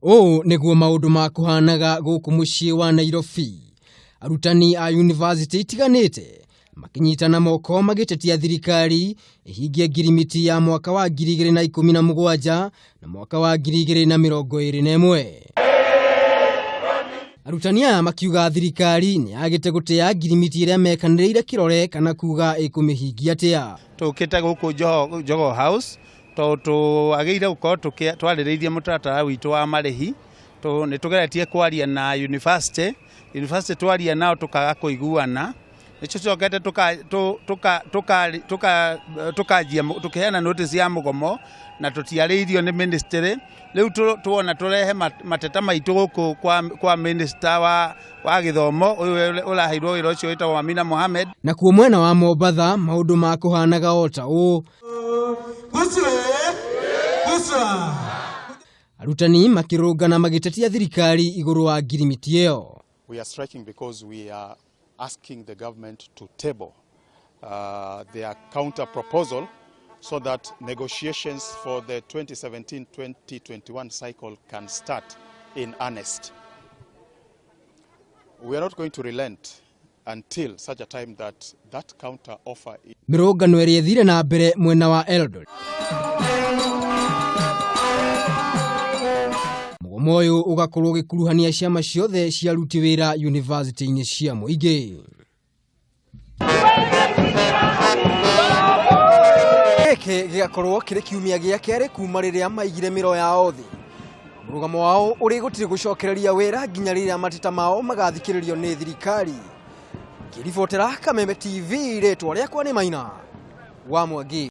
O niguo maundu ma kuhanaga guku mucii wa Nairobi. Arutani a university itiganite makinyitana moko magitetia thirikari ihingie ngirimiti ya mwaka wa 2017 na mwaka wa 2021. Arutani aya makiuga thirikari ni agite gutea ngirimiti iria mekaniriire kirore kana kuga ikumihingia atia. Tukite guku Jogo House to ageire guko twaririirie mutaratara witu wa marihi ni tugeretie kwaria na university twaria nao tukaga kuiguana nicio cokete tukaheana notice ya mugomo na tutiariirio ni ministry riu tuona turehe mateta maitu guku kwa minister wa Githomo uyu uraheirwo wira ucio witagwo Amina Mohamed. Na kuo mwena wa Mombatha maundu ma kuhanaga ota u Arutani makirungana magitetia thirikari iguru wa ngirimiti iyo. We are striking because we are asking the government to table their counter proposal so that negotiations for the 2017-2021 cycle can start in earnest. We are not going to relent until such a time that counter offer. Mirungano iri ethire na mbere mwena wa Eldoret. Mugomo uyu ugakorwo gikuruhania ciama ciothe cia aruti wira university-ini cia muingi. Giki gigakorwo kiri kiumia gia keri kuma riria maigire miro yao thi. Murugamo wao uri gutire gucokereria wira nginya riria mateta mao magathikiririo ni thirikari. Kiribotera Kameme TV ritwa riakwa ni Maina wa Mwagi.